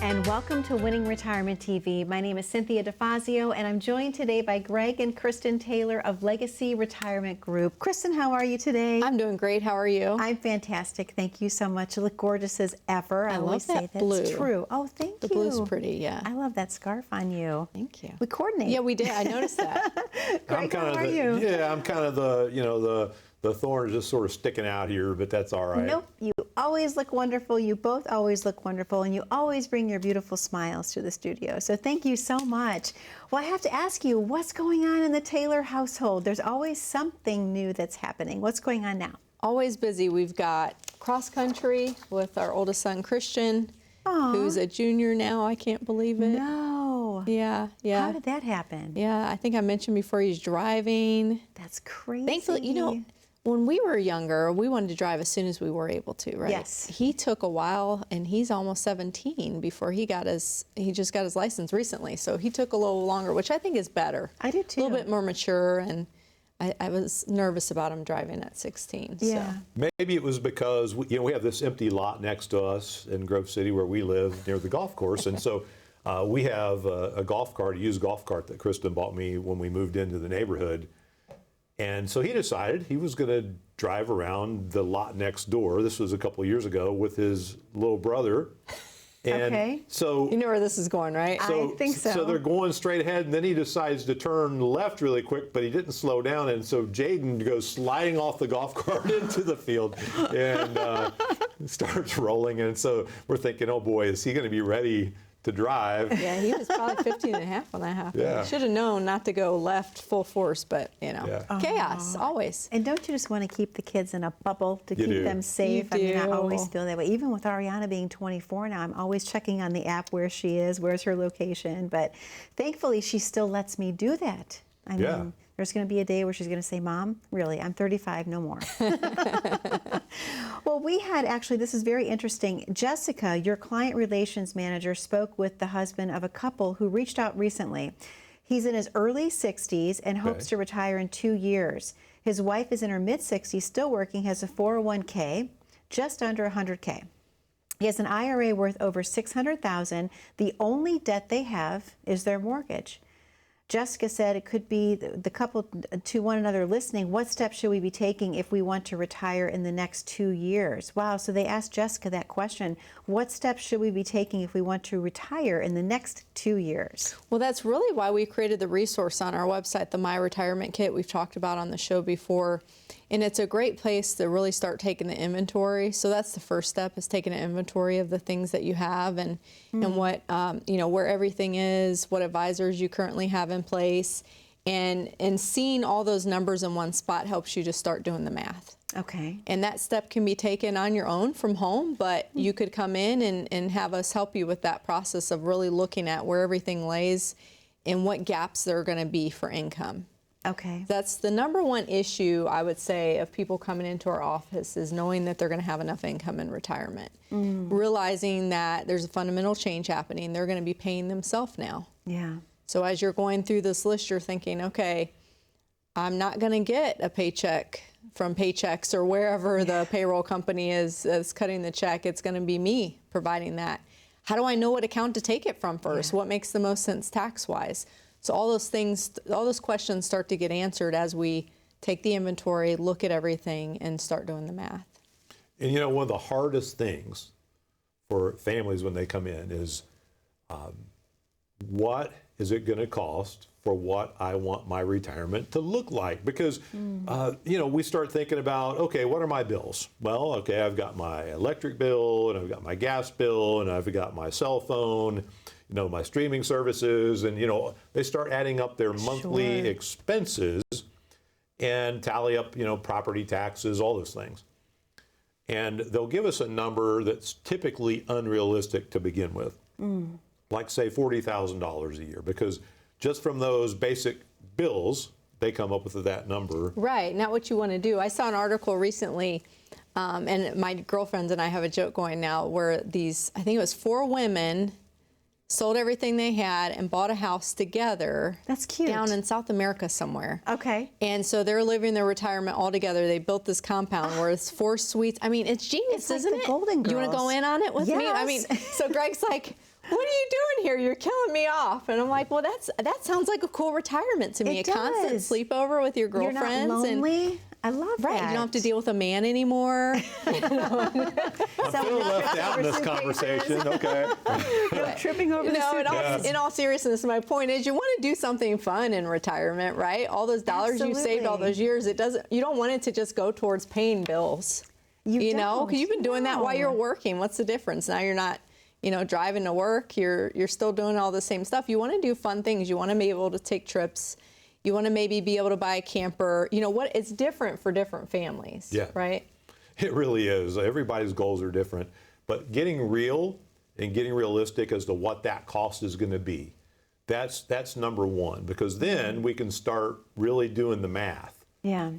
and welcome to Winning Retirement TV. My name is Cynthia DeFazio, and I'm joined today by Greg and Kristen Taylor of Legacy Retirement Group. Kristen, how are you today? I'm doing great. How are you? I'm fantastic. Thank you so much. You look gorgeous as ever. I always love say that blue. That's true. Oh, thank you. The blue's pretty, yeah. I love that scarf on you. Thank you. We coordinate. Yeah, we did. I noticed that. Greg, how are you? Yeah, I'm kind of the thorn is just sort of sticking out here, but that's all right. Nope, you always look wonderful. You both always look wonderful, and you always bring your beautiful smiles to the studio. So thank you so much. Well, I have to ask you, what's going on in the Taylor household? There's always something new that's happening. What's going on now? Always busy. We've got cross country with our oldest son, Christian, who's a junior now. I can't believe it. No. Yeah. How did that happen? Yeah, I think I mentioned before he's driving. That's crazy. Thankfully, when we were younger, we wanted to drive as soon as we were able to, right? Yes. He took a while, and he's almost 17 before he just got his license recently. So he took a little longer, which I think is better. I do too. A little bit more mature, and I was nervous about him driving at 16. Yeah. So. Maybe it was because we have this empty lot next to us in Grove City where we live near the golf course, and so we have a used golf cart that Kristen bought me when we moved into the neighborhood. And so he decided he was going to drive around the lot next door. This was a couple of years ago with his little brother. And okay. So you know where this is going, right? I think so. So they're going straight ahead, and then he decides to turn left really quick, but he didn't slow down. And so Jaden goes sliding off the golf cart into the field and starts rolling. And so we're thinking, oh boy, is he going to be ready to drive? Yeah, he was probably 15 and a half when that happened. Yeah. Should have known not to go left full force, but chaos, always. And don't you just want to keep the kids in a bubble to keep them safe? You I mean, I do. always feel that way. Even with Ariana being 24 now, I'm always checking on the app where she is, where's her location. But thankfully, she still lets me do that. I mean, there's going to be a day where she's going to say, Mom, really, I'm 35, no more. Well, we had actually, this is very interesting. Jessica, your client relations manager, spoke with the husband of a couple who reached out recently. He's in his early 60s and hopes to retire in 2 years. His wife is in her mid-60s, still working, has a 401k, just under 100K. He has an IRA worth over $600,000. The only debt they have is their mortgage. Jessica said it could be the couple to one another listening, what steps should we be taking if we want to retire in the next 2 years? Wow, so they asked Jessica that question. What steps should we be taking if we want to retire in the next 2 years? Well, that's really why we created the resource on our website, the My Retirement Kit we've talked about on the show before. And it's a great place to really start taking the inventory. So that's the first step, is taking an inventory of the things that you have and what, where everything is, what advisors you currently have in place. And seeing all those numbers in one spot helps you to start doing the math. Okay. And that step can be taken on your own from home, but you could come in and have us help you with that process of really looking at where everything lays and what gaps there are going to be for income. Okay. That's the number one issue, I would say, of people coming into our office, is knowing that they're going to have enough income in retirement. Realizing that there's a fundamental change happening. They're going to be paying themselves now. Yeah. So as you're going through this list, you're thinking, okay, I'm not going to get a paycheck from Paychex or wherever the payroll company is cutting the check. It's going to be me providing that. How do I know what account to take it from first? What makes the most sense tax-wise? So all those things, all those questions start to get answered as we take the inventory, look at everything, and start doing the math. And one of the hardest things for families when they come in is what is it going to cost for what I want my retirement to look like? Because, we start thinking about, okay, what are my bills? Well, okay, I've got my electric bill, and I've got my gas bill, and I've got my cell phone, my streaming services, and, they start adding up their monthly expenses and tally up, property taxes, all those things. And they'll give us a number that's typically unrealistic to begin with, like say $40,000 a year, because just from those basic bills, they come up with that number. Right, not what you want to do. I saw an article recently, and my girlfriends and I have a joke going now, where I think it was 4 women sold everything they had and bought a house together. That's cute. Down in South America somewhere. Okay. And so they're living their retirement all together. They built this compound where it's 4 suites. I mean, it's genius, It's like isn't the it? Golden You want to Girls. go in on it with me? I Yes. mean, so Greg's like, what are you doing here? You're killing me off. And I'm like, well, that sounds like a cool retirement to me. It a constant does. sleepover with your You're girlfriends. not lonely. I love Right, that. you don't have to deal with a man anymore. I'm feeling left out in this conversation. Okay. Tripping over the suitcase. In all seriousness, my point is you want to do something fun in retirement, right? All those dollars you saved all those years, you don't want it to just go towards paying bills. You know, because you've been doing that while you're working. What's the difference? Now you're not, driving to work. You're still doing all the same stuff. You want to do fun things. You want to be able to take trips. You want to maybe be able to buy a camper. It's different for different families, right? It really is. Everybody's goals are different. But getting real and getting realistic as to what that cost is going to be, that's number one, because then we can start really doing the math. Yeah.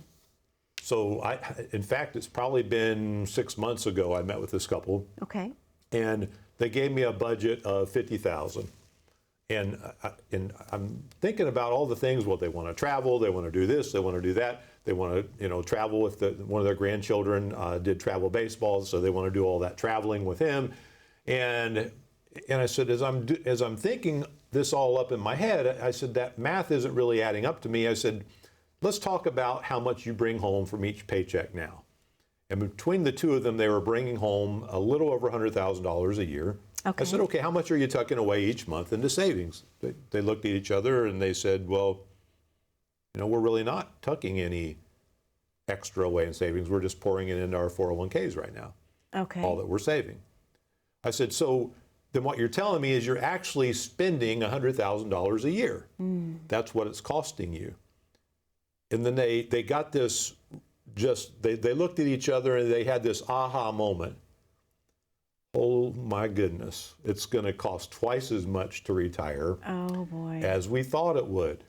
So in fact, it's probably been 6 months ago I met with this couple. Okay. And they gave me a budget of $50,000. And I'm thinking about all the things. Well, they want to travel, they want to do this, they want to do that, they want to travel with one of their grandchildren did travel baseball, so they want to do all that traveling with him. And I said, as I'm thinking this all up in my head, I said that math isn't really adding up to me. I said, let's talk about how much you bring home from each paycheck now. And between the two of them, they were bringing home a little over $100,000 a year. Okay. I said, okay, how much are you tucking away each month into savings? They looked at each other and they said, well, we're really not tucking any extra away in savings. We're just pouring it into our 401ks right now. Okay. All that we're saving. I said, so then what you're telling me is you're actually spending $100,000 a year. That's what it's costing you. And then they got this, they looked at each other and they had this aha moment. Oh my goodness, it's going to cost twice as much to retire as we thought it would.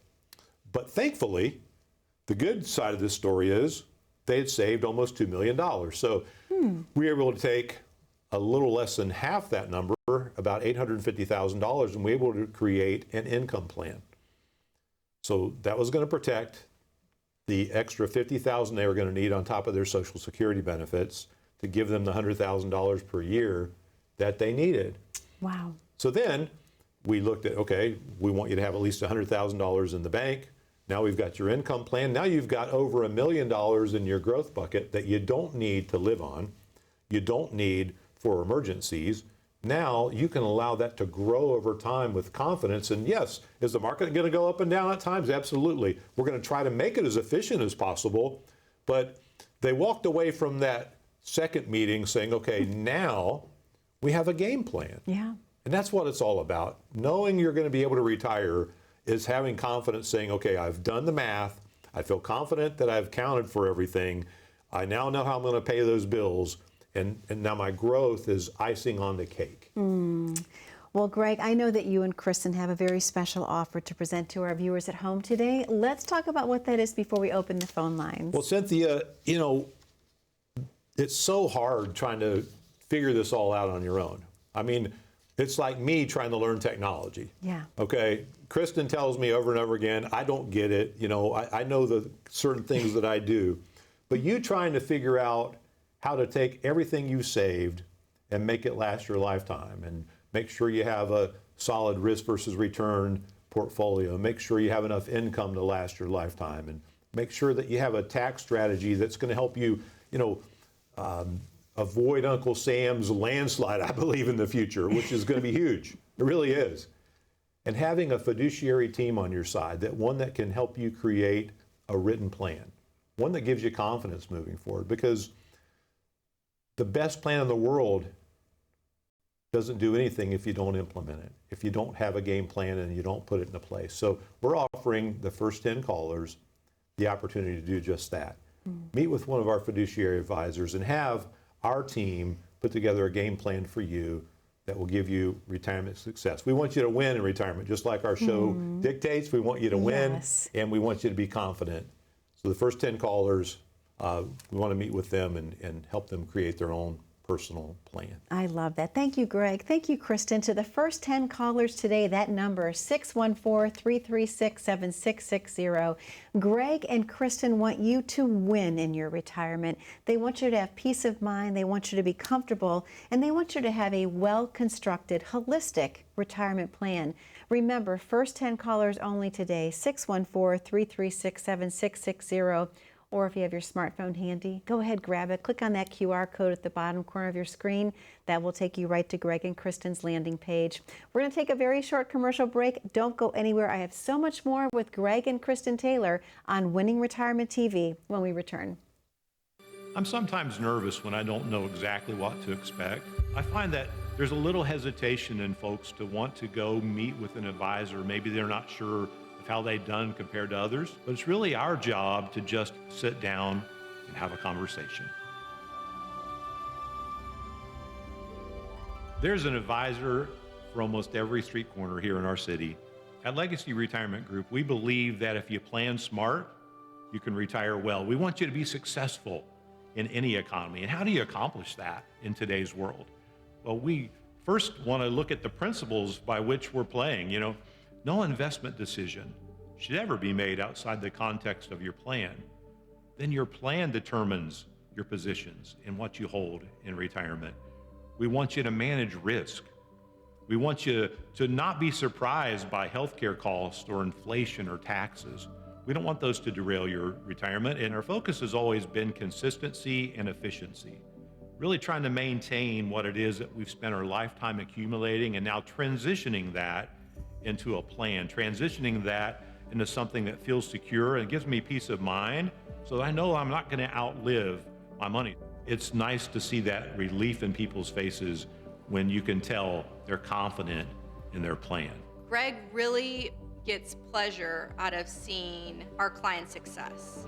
But thankfully, the good side of this story is they had saved almost $2 million. So we were able to take a little less than half that number, about $850,000, and we were able to create an income plan. So that was going to protect the extra $50,000 they were going to need on top of their Social Security benefits to give them the $100,000 per year that they needed. Wow. So then we looked at, okay, we want you to have at least $100,000 in the bank. Now we've got your income plan. Now you've got over $1 million in your growth bucket that you don't need to live on. You don't need for emergencies. Now you can allow that to grow over time with confidence. And yes, is the market going to go up and down at times? Absolutely. We're going to try to make it as efficient as possible. But they walked away from that second meeting saying, okay, now we have a game plan. Yeah. And that's what it's all about. Knowing you're going to be able to retire is having confidence, saying, okay, I've done the math. I feel confident that I've accounted for everything. I now know how I'm going to pay those bills. And now my growth is icing on the cake. Well, Greg, I know that you and Kristen have a very special offer to present to our viewers at home today. Let's talk about what that is before we open the phone lines. Well, Cynthia, it's so hard trying to figure this all out on your own. I mean, it's like me trying to learn technology. Yeah. Okay. Kristen tells me over and over again, I don't get it. I know the certain things that I do, but you trying to figure out how to take everything you saved and make it last your lifetime, and make sure you have a solid risk versus return portfolio, make sure you have enough income to last your lifetime, and make sure that you have a tax strategy that's going to help you, avoid Uncle Sam's landslide, I believe, in the future, which is going to be huge. It really is. And having a fiduciary team on your side, one that can help you create a written plan, one that gives you confidence moving forward, because the best plan in the world doesn't do anything if you don't implement it, if you don't have a game plan and you don't put it into place. So we're offering the first 10 callers the opportunity to do just that. Meet with one of our fiduciary advisors and have our team put together a game plan for you that will give you retirement success. We want you to win in retirement, just like our show dictates. We want you to win, and we want you to be confident. So the first 10 callers, we want to meet with them and help them create their own personal plan. I love that. Thank you, Greg. Thank you, Kristen. To the first 10 callers today, that number is 614-336-7660. Greg and Kristen want you to win in your retirement. They want you to have peace of mind. They want you to be comfortable, and they want you to have a well-constructed, holistic retirement plan. Remember, first 10 callers only today, 614-336-7660. Or if you have your smartphone handy, go ahead, grab it. Click on that QR code at the bottom corner of your screen. That will take you right to Greg and Kristen's landing page. We're going to take a very short commercial break. Don't go anywhere. I have so much more with Greg and Kristen Taylor on Winning Retirement TV when we return. I'm sometimes nervous when I don't know exactly what to expect. I find that there's a little hesitation in folks to want to go meet with an advisor. Maybe they're not sure of how they've done compared to others, but it's really our job to just sit down and have a conversation. There's an advisor for almost every street corner here in our city. At Legacy Retirement Group, we believe that if you plan smart, you can retire well. We want you to be successful in any economy. And how do you accomplish that in today's world? Well, we first want to look at the principles by which we're playing. You know, no investment decision should ever be made outside the context of your plan. Then your plan determines your positions and what you hold in retirement. We want you to manage risk. We want you to not be surprised by healthcare costs or inflation or taxes. We don't want those to derail your retirement, and our focus has always been consistency and efficiency. Really trying to maintain what it is that we've spent our lifetime accumulating and now transitioning that into a plan, transitioning that into something that feels secure and gives me peace of mind so that I know I'm not going to outlive my money. It's nice to see that relief in people's faces when you can tell they're confident in their plan. Greg really gets pleasure out of seeing our client's success.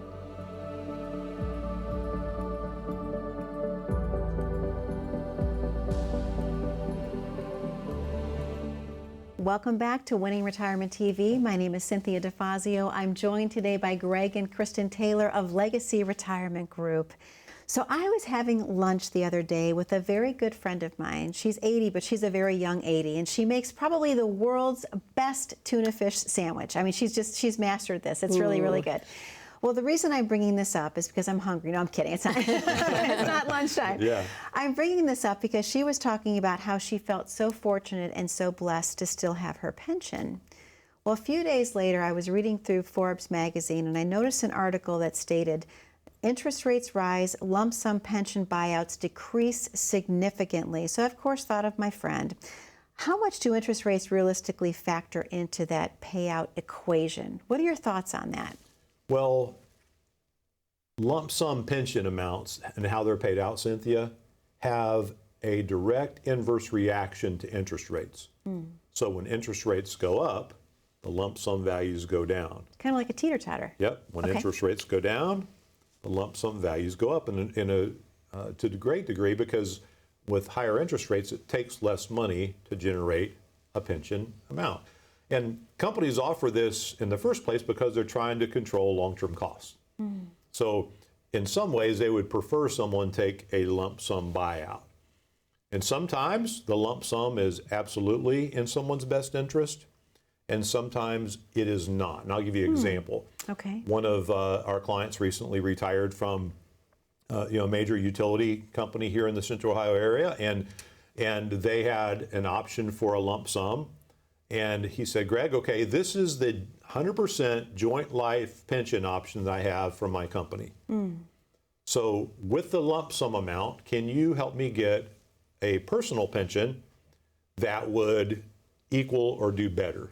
Welcome back to Winning Retirement TV. My name is Cynthia DeFazio. I'm joined today by Greg and Kristen Taylor of Legacy Retirement Group. So I was having lunch the other day with a very good friend of mine. She's 80, but she's a very young 80, and she makes probably the world's best tuna fish sandwich. I mean, she's mastered this. It's really, really good. Well, the reason I'm bringing this up is because I'm hungry. No, I'm kidding. It's not, it's not lunchtime. Yeah. I'm bringing this up because she was talking about how she felt so fortunate and so blessed to still have her pension. Well, a few days later, I was reading through Forbes magazine, and I noticed an article that stated, interest rates rise, lump sum pension buyouts decrease significantly. So I, of course, thought of my friend. How much do interest rates realistically factor into that payout equation? What are your thoughts on that? Well, lump sum pension amounts and how they're paid out, Cynthia, have a direct inverse reaction to interest rates. So when interest rates go up, the lump sum values go down. Kind of like a teeter-totter. Yep. When interest rates go down, the lump sum values go up to a great degree, because with higher interest rates, it takes less money to generate a pension amount. And companies offer this in the first place because they're trying to control long-term costs. So in some ways, they would prefer someone take a lump sum buyout. And sometimes the lump sum is absolutely in someone's best interest, and sometimes it is not. And I'll give you an example. Okay. One of our clients recently retired from a major utility company here in the Central Ohio area, and they had an option for a lump sum. And he said, Greg, okay, this is the 100% joint life pension option that I have from my company. So with the lump sum amount, can you help me get a personal pension that would equal or do better?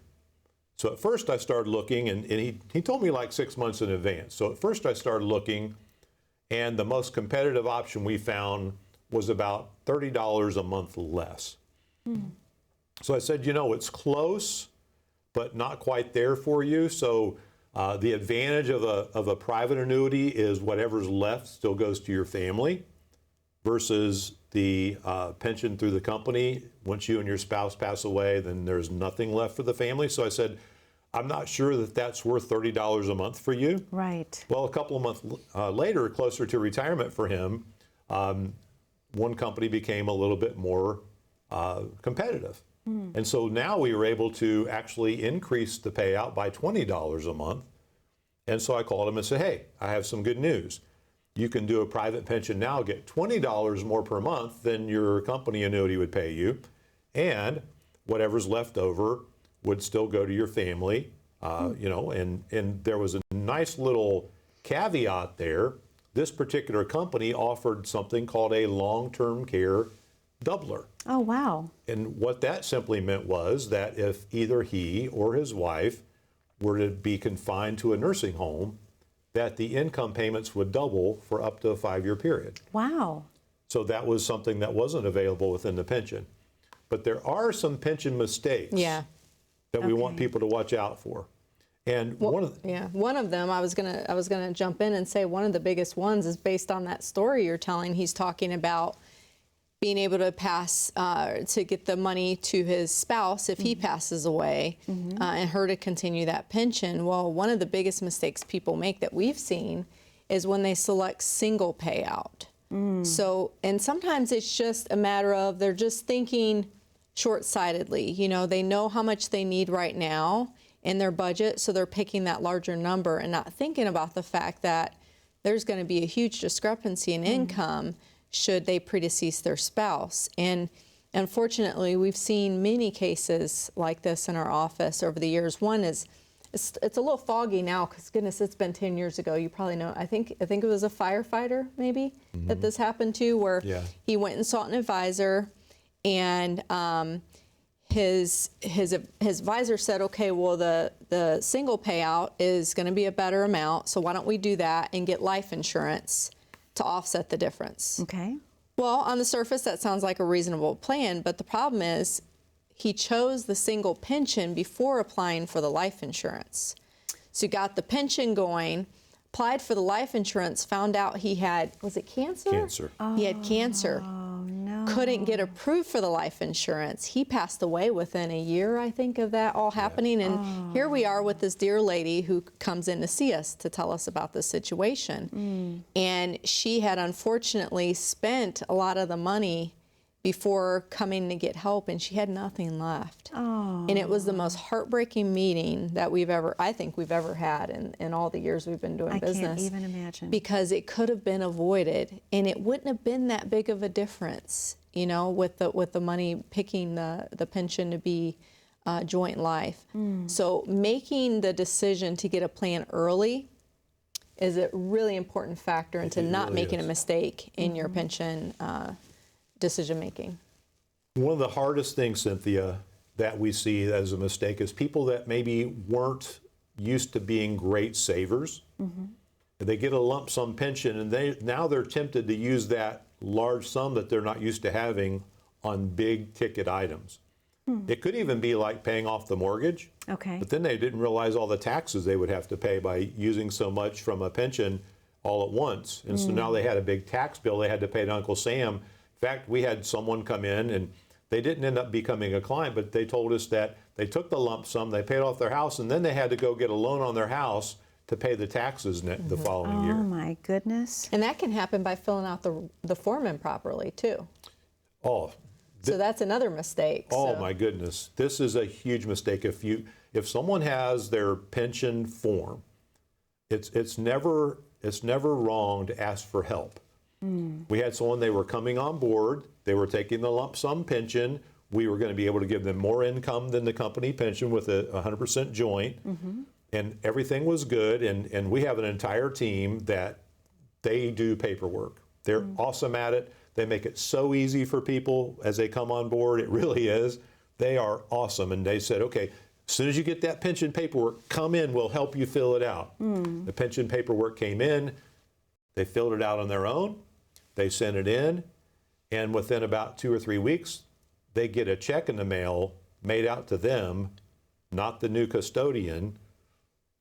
So at first I started looking, and he told me like 6 months in advance. So at first I started looking, and the most competitive option we found was about $30 a month less. So I said, it's close, but not quite there for you. So the advantage of a private annuity is whatever's left still goes to your family, versus the pension through the company. Once you and your spouse pass away, then there's nothing left for the family. So I said, I'm not sure that that's worth $30 a month for you. Right. Well, a couple of months later, closer to retirement for him, one company became a little bit more competitive. And so now we were able to actually increase the payout by $20 a month. And so I called him and said, hey, I have some good news. You can do a private pension now, get $20 more per month than your company annuity would pay you. And whatever's left over would still go to your family, you know, and there was a nice little caveat there. This particular company offered something called a long-term care doubler. Oh, wow. And what that simply meant was that if either he or his wife were to be confined to a nursing home, that the income payments would double for up to a 5-year period. Wow. So that was something that wasn't available within the pension. But there are some pension mistakes that we want people to watch out for. And one of them, I was gonna jump in and say one of the biggest ones is based on that story you're telling. He's talking about being able to pass, to get the money to his spouse if he passes away, and her to continue that pension. Well, one of the biggest mistakes people make that we've seen is when they select single payout. So, and sometimes it's just a matter of they're just thinking short-sightedly. You know, they know how much they need right now in their budget, so they're picking that larger number and not thinking about the fact that there's going to be a huge discrepancy in income should they predecease their spouse. And unfortunately, we've seen many cases like this in our office over the years. One is, it's a little foggy now because goodness, it's been 10 years ago. You probably know. I think it was a firefighter maybe that this happened to, where he went and sought an advisor, and his advisor said, okay, well the single payout is going to be a better amount, so why don't we do that and get life insurance to offset the difference. Okay. Well, on the surface, that sounds like a reasonable plan, but the problem is he chose the single pension before applying for the life insurance. So he got the pension going, applied for the life insurance, found out he had, was it cancer? Cancer. He had cancer. Oh, no. Couldn't get approved for the life insurance. He passed away within a year, I think, of that all happening. And here we are with this dear lady who comes in to see us to tell us about this situation. And she had unfortunately spent a lot of the money before coming to get help, and she had nothing left. And it was the most heartbreaking meeting that I think we've ever had in all the years we've been doing business. I can't even imagine. Because it could have been avoided, and it wouldn't have been that big of a difference, you know, with the money picking the pension to be joint life. So making the decision to get a plan early is a really important factor into not making a mistake in your pension decision making. One of the hardest things, Cynthia, that we see as a mistake is people that maybe weren't used to being great savers. They get a lump sum pension, and now they're tempted to use that large sum that they're not used to having on big ticket items. It could even be like paying off the mortgage. Okay. But then they didn't realize all the taxes they would have to pay by using so much from a pension all at once. And so now they had a big tax bill they had to pay to Uncle Sam. In fact, we had someone come in, and they didn't end up becoming a client, but they told us that they took the lump sum, they paid off their house, and then they had to go get a loan on their house to pay the taxes the following year. Oh my goodness. And that can happen by filling out the form improperly too. Oh, So that's another mistake. oh so. my goodness. This is a huge mistake. If someone has their pension form, it's never wrong to ask for help. We had someone, they were coming on board, they were taking the lump sum pension. We were going to be able to give them more income than the company pension with a 100% joint. And everything was good. And we have an entire team that they do paperwork. They're awesome at it. They make it so easy for people as they come on board. It really is. They are awesome. And they said, okay, as soon as you get that pension paperwork, come in, we'll help you fill it out. The pension paperwork came in. They filled it out on their own. They sent it in. And within about 2 or 3 weeks, they get a check in the mail made out to them, not the new custodian,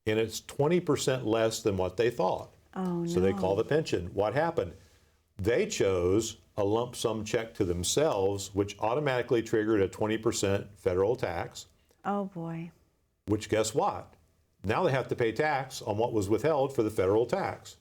and it's 20% less than what they thought. Oh, no. So they call the pension. What happened? They chose a lump sum check to themselves, which automatically triggered a 20% federal tax, Oh boy. which guess what? Now they have to pay tax on what was withheld for the federal tax.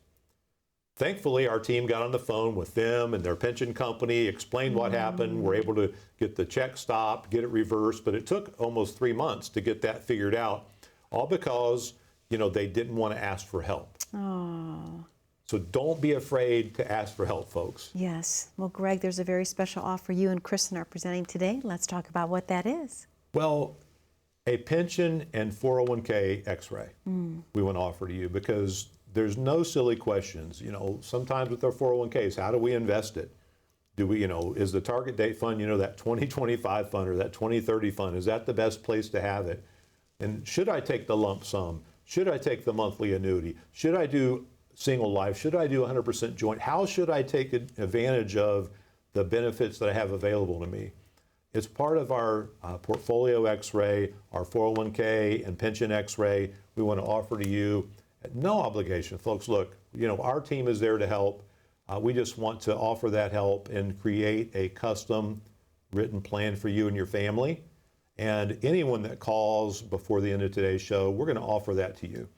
Thankfully, our team got on the phone with them and their pension company, explained what happened. We're able to get the check stopped, get it reversed, but it took almost 3 months to get that figured out, all because, they didn't want to ask for help. Oh. So don't be afraid to ask for help, folks. Yes. Well, Greg, there's a very special offer you and Kristen are presenting today. Let's talk about what that is. Well, a pension and 401k x-ray we want to offer to you, because there's no silly questions. Sometimes with our 401ks, how do we invest it? Do we, is the target date fund, that 2025 fund or that 2030 fund, is that the best place to have it? And should I take the lump sum? Should I take the monthly annuity? Should I do single life? Should I do 100% joint? How should I take advantage of the benefits that I have available to me? It's part of our portfolio x-ray, our 401k and pension x-ray we want to offer to you at no obligation. Folks, look, our team is there to help. We just want to offer that help and create a custom written plan for you and your family. And anyone that calls before the end of today's show, we're going to offer that to you.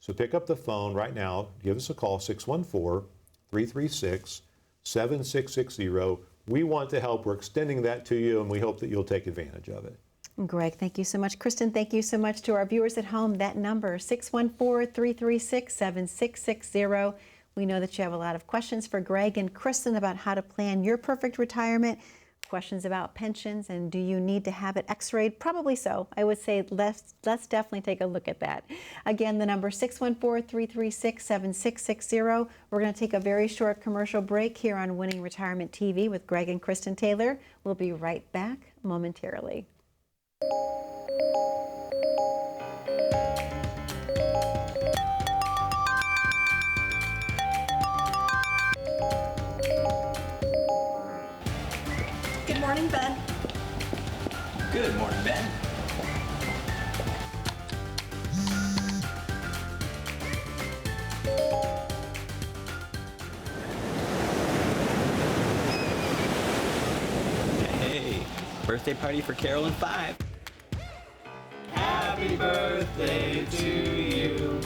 So pick up the phone right now, give us a call, 614-336-7660. We want to help. We're extending that to you, and we hope that you'll take advantage of it. Greg, thank you so much. Kristen, thank you so much. To our viewers at home, that number, 614-336-7660. We know that you have a lot of questions for Greg and Kristen about how to plan your perfect retirement, questions about pensions, and do you need to have it x-rayed? Probably so. I would say let's definitely take a look at that. Again, the number 614-336-7660. We're going to take a very short commercial break here on Winning Retirement TV with Greg and Kristen Taylor. We'll be right back momentarily. Good morning, Ben. Good morning, Ben. Hey, birthday party for Carol and 5. Happy birthday to you.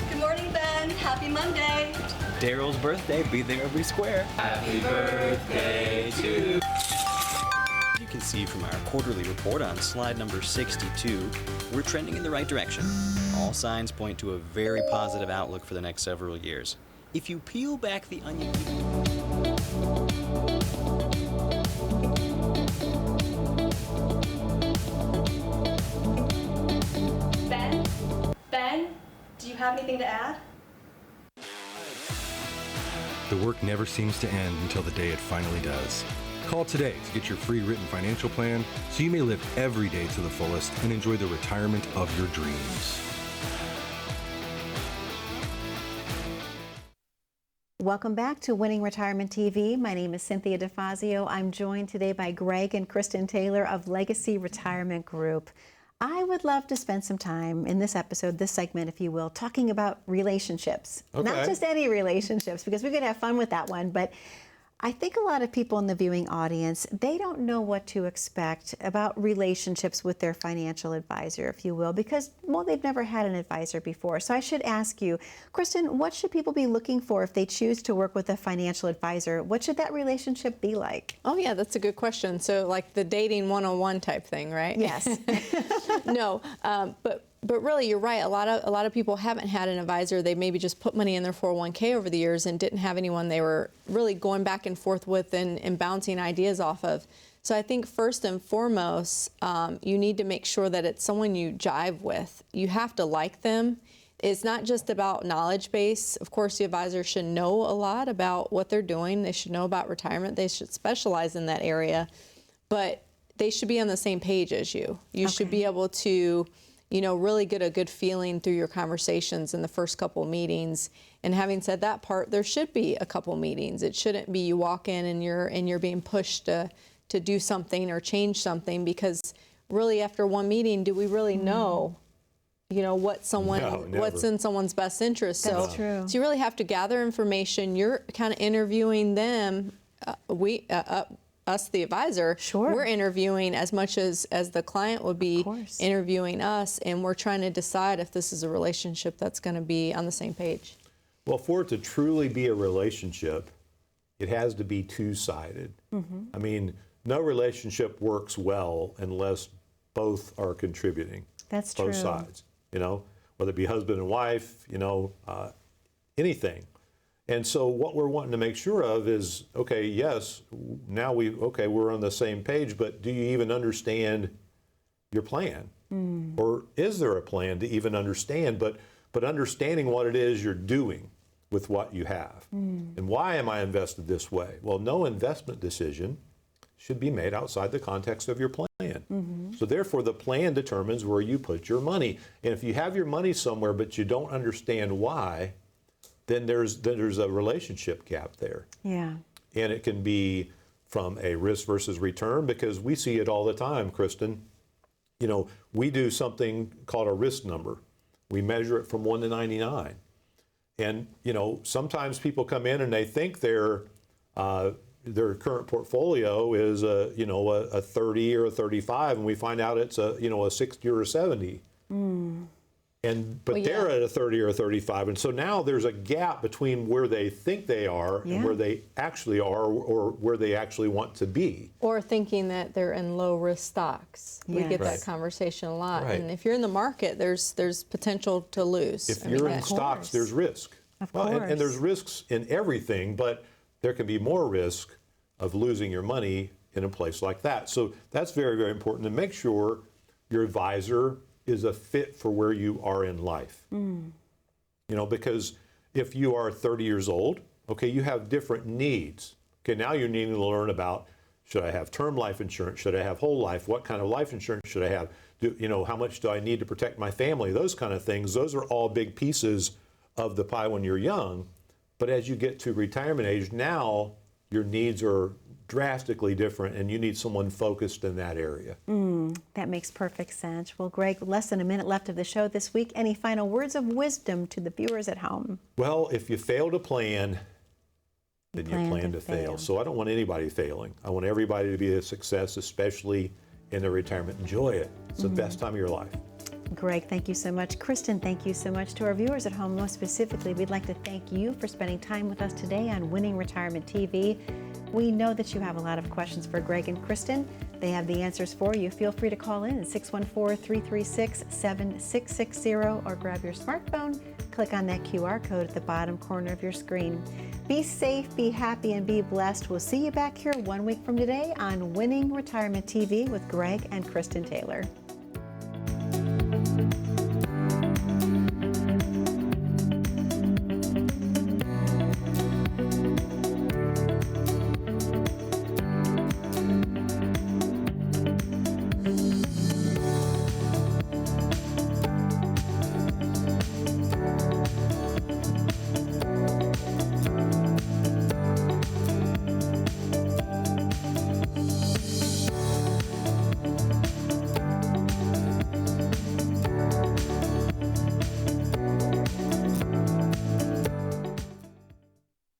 Good morning, Ben. Happy Monday. Daryl's birthday, be there every square. Happy birthday to you. You can see from our quarterly report on slide number 62, we're trending in the right direction. All signs point to a very positive outlook for the next several years. If you peel back the onion... Ben, do you have anything to add? The work never seems to end until the day it finally does. Call today to get your free written financial plan so you may live every day to the fullest and enjoy the retirement of your dreams. Welcome back to Winning Retirement TV. My name is Cynthia DeFazio. I'm joined today by Greg and Kristen Taylor of Legacy Retirement Group. I would love to spend some time in this episode, this segment, if you will, talking about relationships. Okay. Not just any relationships, because we could have fun with that one, but I think a lot of people in the viewing audience, they don't know what to expect about relationships with their financial advisor, if you will, because, well, they've never had an advisor before. So I should ask you, Kristen, what should people be looking for if they choose to work with a financial advisor? What should that relationship be like? Oh yeah, that's a good question. So like the dating 101 type thing, right? Yes. No, but really, you're right. A lot of people haven't had an advisor. They maybe just put money in their 401k over the years and didn't have anyone they were really going back and forth with and bouncing ideas off of. So I think first and foremost, you need to make sure that it's someone you jive with. You have to like them. It's not just about knowledge base. Of course, the advisor should know a lot about what they're doing. They should know about retirement. They should specialize in that area, but they should be on the same page as you. You should be able to, really get a good feeling through your conversations in the first couple meetings. And having said that part, there should be a couple meetings. It shouldn't be you walk in and you're being pushed to do something or change something, because really after one meeting, do we really know, what's in someone's best interest? That's true. So you really have to gather information. You're kind of interviewing them. us, the advisor, Sure. we're interviewing as much as the client would be course. interviewing us, and we're trying to decide if this is a relationship that's going to be on the same page. Well, for it to truly be a relationship, it has to be two-sided. I mean, no relationship works well unless both are contributing. That's both true. sides, you know, whether it be husband and wife, you know, anything. And so what we're wanting to make sure of is, okay, yes, now we're on the same page, but do you even understand your plan? Or is there a plan to even understand, but understanding what it is you're doing with what you have? And why am I invested this way? Well, no investment decision should be made outside the context of your plan. So therefore, the plan determines where you put your money. And if you have your money somewhere, but you don't understand why, then there's a relationship gap there. Yeah. And it can be from a risk versus return, because we see it all the time, Kristen. You know, we do something called a risk number. We measure it from 1 to 99. And, you know, sometimes people come in and they think their current portfolio is a 30 or a 35, and we find out it's a 60 or a 70. But they're at a 30 or a 35, and so now there's a gap between where they think they are and where they actually are, or where they actually want to be. Or thinking that they're in low risk stocks. We Yes. get Right. that conversation a lot. Right. And if you're in the market, there's potential to lose. If I mean, you're in that- stocks, course. there's risk. Of Well, and course. there's risks in everything, but there can be more risk of losing your money in a place like that. So that's very, very important to make sure your advisor is a fit for where you are in life. You know, because if you are 30 years old, okay, you have different needs. Okay, now you're needing to learn about, should I have term life insurance? Should I have whole life? What kind of life insurance should I have? How much do I need to protect my family? Those kind of things. Those are all big pieces of the pie when you're young. But as you get to retirement age, now your needs are drastically different, and you need someone focused in that area. That makes perfect sense. Well, Greg, less than a minute left of the show this week. Any final words of wisdom to the viewers at home? Well, if you fail to plan, then you plan plan to to fail. fail. So I don't want anybody failing. I want everybody to be a success, especially in their retirement. Enjoy it. It's the best time of your life. Greg, thank you so much. Kristen, thank you so much. To our viewers at home, most specifically, we'd like to thank you for spending time with us today on Winning Retirement TV. We know that you have a lot of questions for Greg and Kristen. They have the answers for you. Feel free to call in at 614-336-7660 or grab your smartphone, click on that QR code at the bottom corner of your screen. Be safe, be happy, and be blessed. We'll see you back here 1 week from today on Winning Retirement TV with Greg and Kristen Taylor.